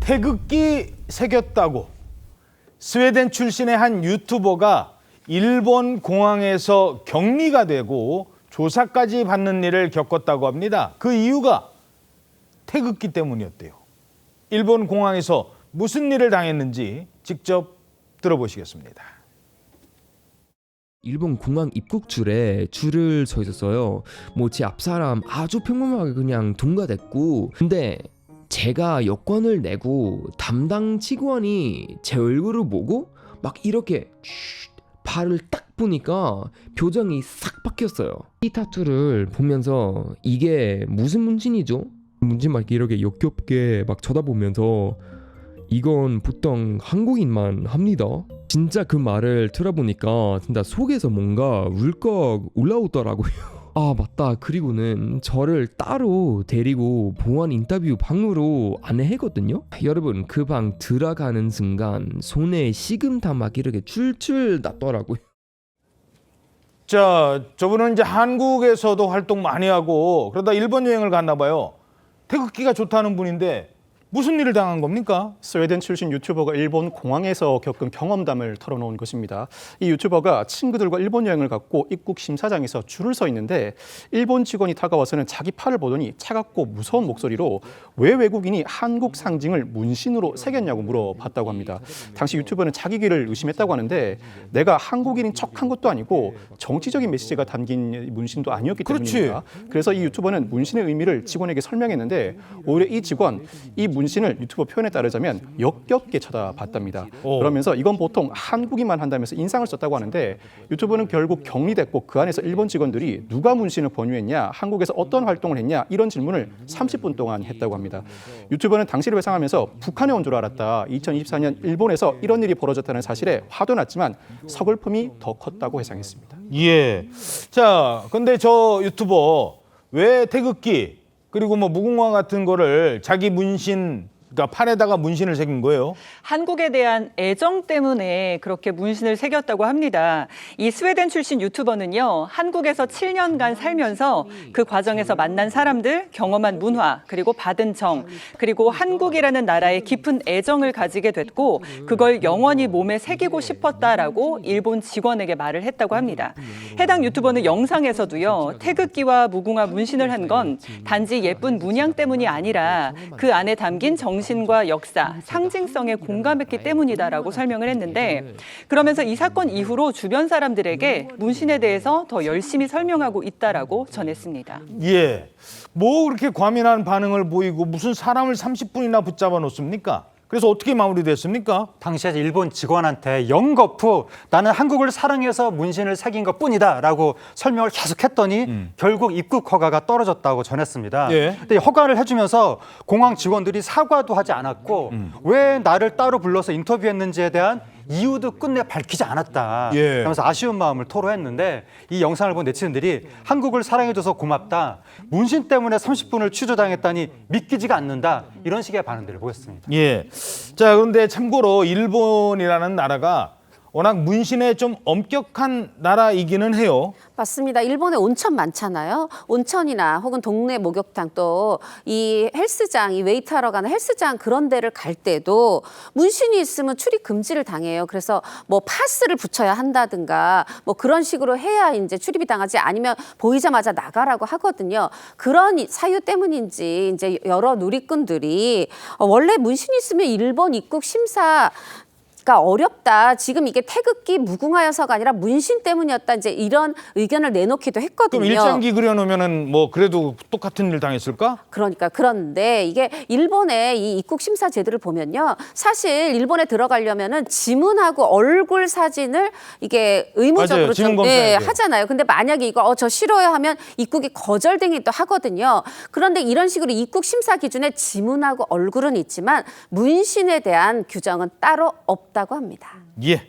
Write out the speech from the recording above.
태극기 새겼다고 스웨덴 출신의 한 유튜버가 일본 공항에서 격리가 되고 조사까지 받는 일을 겪었다고 합니다. 그 이유가 태극기 때문이었대요. 일본 공항에서 무슨 일을 당했는지 직접 들어보시겠습니다. 일본 공항 입국줄에 줄을 서 있었어요. 뭐 제 앞 사람 아주 평범하게 그냥 통과됐고, 근데 제가 여권을 내고 담당 직원이 제 얼굴을 보고 막 이렇게 발을 딱 보니까 표정이 싹 바뀌었어요. 이 타투를 보면서 이게 무슨 문신이죠? 문신 막 이렇게 역겹게 막 쳐다보면서 이건 보통 한국인만 합니다. 진짜 그 말을 들어보니까 진짜 속에서 뭔가 울컥 올라오더라고요. 아 맞다. 그리고는 저를 따로 데리고 보안 인터뷰 방으로 안내했거든요. 여러분 그 방 들어가는 순간 손에 식은땀 막 이렇게 출출 났더라고요. 자, 저분은 이제 한국에서도 활동 많이 하고 그러다 일본 여행을 갔나 봐요. 태극기가 좋다는 분인데 무슨 일을 당한 겁니까? 스웨덴 출신 유튜버가 일본 공항에서 겪은 경험담을 털어놓은 것입니다. 이 유튜버가 친구들과 일본 여행을 갔고 입국 심사장에서 줄을 서 있는데 일본 직원이 다가와서는 자기 팔을 보더니 차갑고 무서운 목소리로 왜 외국인이 한국 상징을 문신으로 새겼냐고 물어봤다고 합니다. 당시 유튜버는 자기 귀를 의심했다고 하는데 내가 한국인인 척한 것도 아니고 정치적인 메시지가 담긴 문신도 아니었기 때문입니다. 그래서 이 유튜버는 문신의 의미를 직원에게 설명했는데 오히려 이 직원, 이 문신을 유튜버 표현에 따르자면 역겹게 쳐다봤답니다. 그러면서 이건 보통 한국인만 한다면서 인상을 썼다고 하는데 유튜버는 결국 격리됐고 그 안에서 일본 직원들이 누가 문신을 권유했냐, 한국에서 어떤 활동을 했냐 이런 질문을 30분 동안 했다고 합니다. 유튜버는 당시를 회상하면서 북한에 온 줄 알았다. 2024년 일본에서 이런 일이 벌어졌다는 사실에 화도 났지만 서글픔이 더 컸다고 회상했습니다. 예. 자, 근데 저 유튜버 왜 태극기 그리고 뭐 무궁화 같은 거를 자기 문신, 그러니까 팔에다가 문신을 새긴 거예요? 한국에 대한 애정 때문에 그렇게 문신을 새겼다고 합니다. 이 스웨덴 출신 유튜버는요, 한국에서 7년간 살면서 그 과정에서 만난 사람들, 경험한 문화, 그리고 받은 정, 그리고 한국이라는 나라에 깊은 애정을 가지게 됐고 그걸 영원히 몸에 새기고 싶었다라고 일본 직원에게 말을 했다고 합니다. 해당 유튜버는 영상에서도요, 태극기와 무궁화 문신을 한 건 단지 예쁜 문양 때문이 아니라 그 안에 담긴 정신과 역사, 상징성에 공감했기 때문이다라고 설명을 했는데 그러면서 이 사건 이후로 주변 사람들에게 문신에 대해서 더 열심히 설명하고 있다라고 전했습니다. 예. 뭐 그렇게 과민한 반응을 보이고 무슨 사람을 30분이나 붙잡아 놓습니까? 그래서 어떻게 마무리됐습니까? 당시에 일본 직원한테 영거푸 나는 한국을 사랑해서 문신을 새긴 것뿐이다 라고 설명을 계속했더니 결국 입국 허가가 떨어졌다고 전했습니다. 예. 근데 허가를 해주면서 공항 직원들이 사과도 하지 않았고 왜 나를 따로 불러서 인터뷰했는지에 대한 이유도 끝내 밝히지 않았다. 예. 그러면서 아쉬운 마음을 토로했는데 이 영상을 본 네티즌들이 한국을 사랑해줘서 고맙다. 문신 때문에 30분을 취조당했다니 믿기지가 않는다. 이런 식의 반응들을 보였습니다. 예. 자, 그런데 참고로 일본이라는 나라가 워낙 문신에 좀 엄격한 나라이기는 해요. 맞습니다. 일본에 온천 많잖아요. 온천이나 혹은 동네 목욕탕 또 이 헬스장, 이 웨이트하러 가는 헬스장 그런 데를 갈 때도 문신이 있으면 출입 금지를 당해요. 그래서 뭐 파스를 붙여야 한다든가 뭐 그런 식으로 해야 이제 출입이 당하지 아니면 보이자마자 나가라고 하거든요. 그런 사유 때문인지 이제 여러 누리꾼들이 원래 문신이 있으면 일본 입국 심사 어렵다. 지금 이게 태극기 무궁화여서가 아니라 문신 때문이었다. 이제 이런 의견을 내놓기도 했거든요. 그럼 일장기 그려놓으면은 뭐 그래도 똑같은 일 당했을까? 그러니까 그런데 이게 일본의 이 입국 심사 제도를 보면요, 사실 일본에 들어가려면은 지문하고 얼굴 사진을 이게 의무적으로 지문 검사해야 돼요. 하잖아요. 근데 만약에 이거 저 싫어요 하면 입국이 거절되기도 하거든요. 그런데 이런 식으로 입국 심사 기준에 지문하고 얼굴은 있지만 문신에 대한 규정은 따로 없다고 합니다. 예.